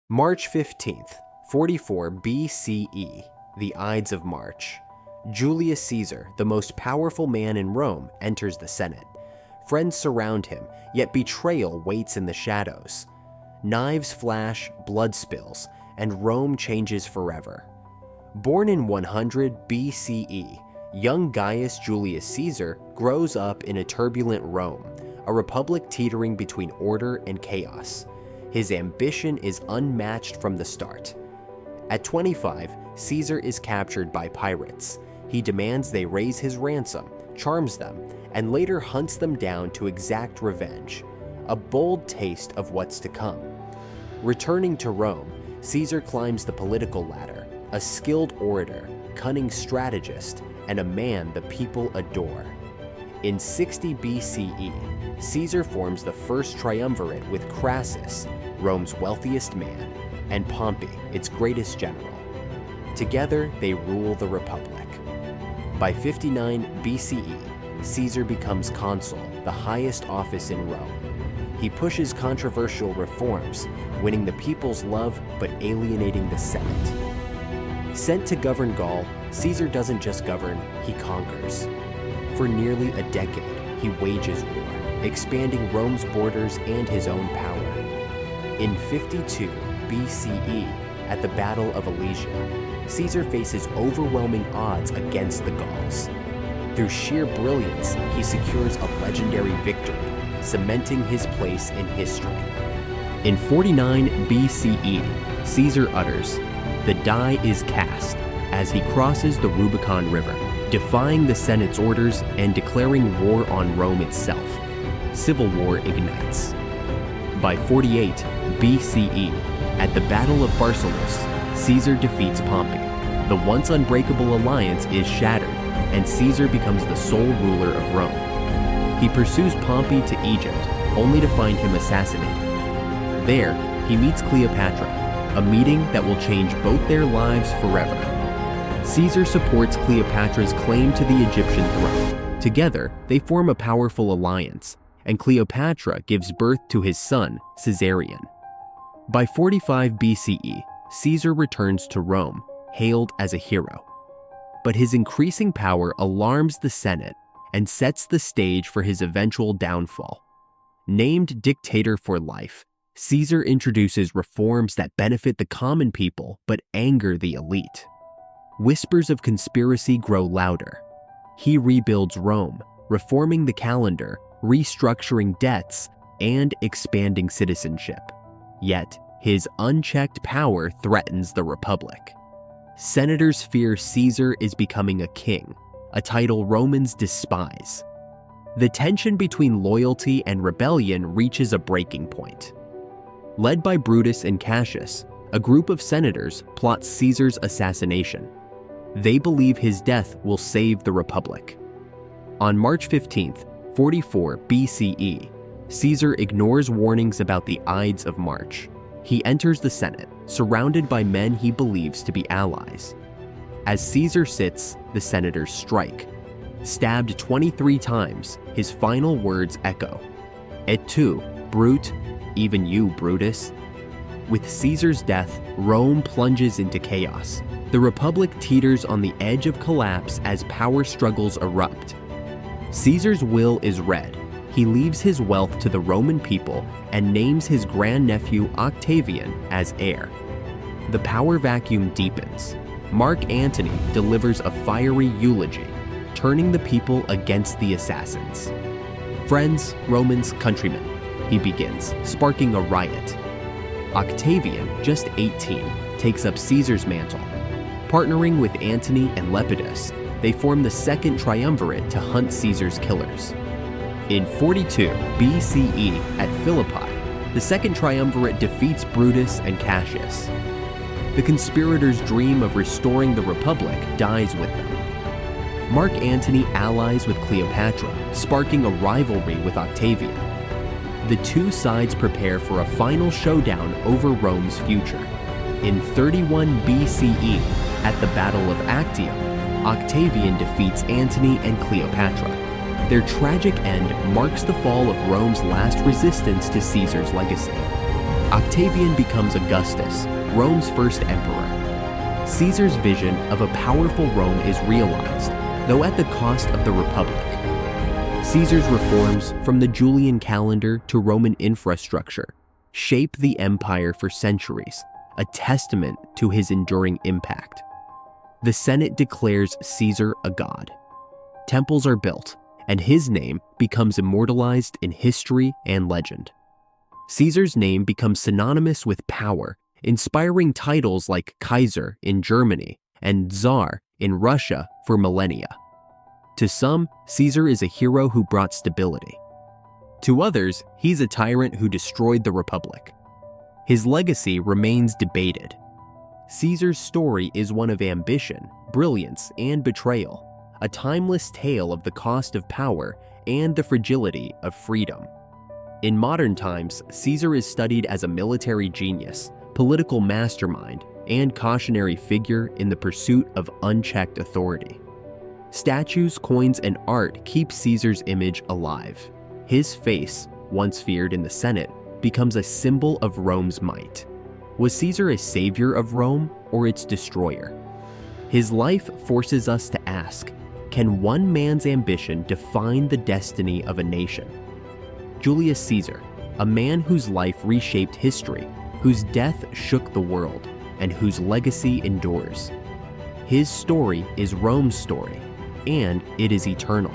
March 15th, 44 BCE, the Ides of March. Julius Caesar, the most powerful man in Rome, enters the Senate. Friends surround him, yet betrayal waits in the shadows. Knives flash, blood spills, and Rome changes forever. Born in 100 BCE, young Gaius Julius Caesar grows up in a turbulent Rome, a republic teetering between order and chaos. His ambition is unmatched from the start. At 25, Caesar is captured by pirates. He demands they raise his ransom, charms them, and later hunts them down to exact revenge. A bold taste of what's to come. Returning to Rome, Caesar climbs the political ladder, a skilled orator, cunning strategist, and a man the people adore. In 60 BCE, Caesar forms the first triumvirate with Crassus, Rome's wealthiest man, and Pompey, its greatest general. Together, they rule the Republic. By 59 BCE, Caesar becomes consul, the highest office in Rome. He pushes controversial reforms, winning the people's love but alienating the Senate. Sent to govern Gaul, Caesar doesn't just govern, he conquers. For nearly a decade, he wages war, expanding Rome's borders and his own power. In 52 BCE, at the Battle of Alesia, Caesar faces overwhelming odds against the Gauls. Through sheer brilliance, he secures a legendary victory, cementing his place in history. In 49 BCE, Caesar utters, "The die is cast," as he crosses the Rubicon River, defying the Senate's orders and declaring war on Rome itself. Civil war ignites. By 48 BCE, at the Battle of Pharsalus, Caesar defeats Pompey. The once unbreakable alliance is shattered, and Caesar becomes the sole ruler of Rome. He pursues Pompey to Egypt, only to find him assassinated. There, he meets Cleopatra, a meeting that will change both their lives forever. Caesar supports Cleopatra's claim to the Egyptian throne. Together, they form a powerful alliance, and Cleopatra gives birth to his son, Caesarion. By 45 BCE, Caesar returns to Rome, hailed as a hero. But his increasing power alarms the Senate and sets the stage for his eventual downfall. Named dictator for life, Caesar introduces reforms that benefit the common people but anger the elite. Whispers of conspiracy grow louder. He rebuilds Rome, reforming the calendar, restructuring debts, and expanding citizenship. Yet, his unchecked power threatens the Republic. Senators fear Caesar is becoming a king, a title Romans despise. The tension between loyalty and rebellion reaches a breaking point. Led by Brutus and Cassius, a group of senators plots Caesar's assassination. They believe his death will save the Republic. On March 15th, 44 BCE, Caesar ignores warnings about the Ides of March. He enters the Senate, surrounded by men he believes to be allies. As Caesar sits, the senators strike. Stabbed 23 times, his final words echo, "Et tu, Brute, even you, Brutus." With Caesar's death, Rome plunges into chaos. The Republic teeters on the edge of collapse as power struggles erupt. Caesar's will is read. He leaves his wealth to the Roman people and names his grandnephew Octavian as heir. The power vacuum deepens. Mark Antony delivers a fiery eulogy, turning the people against the assassins. "Friends, Romans, countrymen," he begins, sparking a riot. Octavian, just 18, takes up Caesar's mantle. Partnering with Antony and Lepidus, they form the second triumvirate to hunt Caesar's killers. In 42 BCE at Philippi, the second triumvirate defeats Brutus and Cassius. The conspirators' dream of restoring the Republic dies with them. Mark Antony allies with Cleopatra, sparking a rivalry with Octavian. The two sides prepare for a final showdown over Rome's future. In 31 BCE, at the Battle of Actium, Octavian defeats Antony and Cleopatra. Their tragic end marks the fall of Rome's last resistance to Caesar's legacy. Octavian becomes Augustus, Rome's first emperor. Caesar's vision of a powerful Rome is realized, though at the cost of the Republic. Caesar's reforms, from the Julian calendar to Roman infrastructure, shape the empire for centuries, a testament to his enduring impact. The Senate declares Caesar a god. Temples are built, and his name becomes immortalized in history and legend. Caesar's name becomes synonymous with power, inspiring titles like Kaiser in Germany and Tsar in Russia for millennia. To some, Caesar is a hero who brought stability. To others, he's a tyrant who destroyed the Republic. His legacy remains debated. Caesar's story is one of ambition, brilliance, and betrayal, a timeless tale of the cost of power and the fragility of freedom. In modern times, Caesar is studied as a military genius, political mastermind, and cautionary figure in the pursuit of unchecked authority. Statues, coins, and art keep Caesar's image alive. His face, once feared in the Senate, becomes a symbol of Rome's might. Was Caesar a savior of Rome or its destroyer? His life forces us to ask, can one man's ambition define the destiny of a nation? Julius Caesar, a man whose life reshaped history, whose death shook the world, and whose legacy endures. His story is Rome's story, and it is eternal.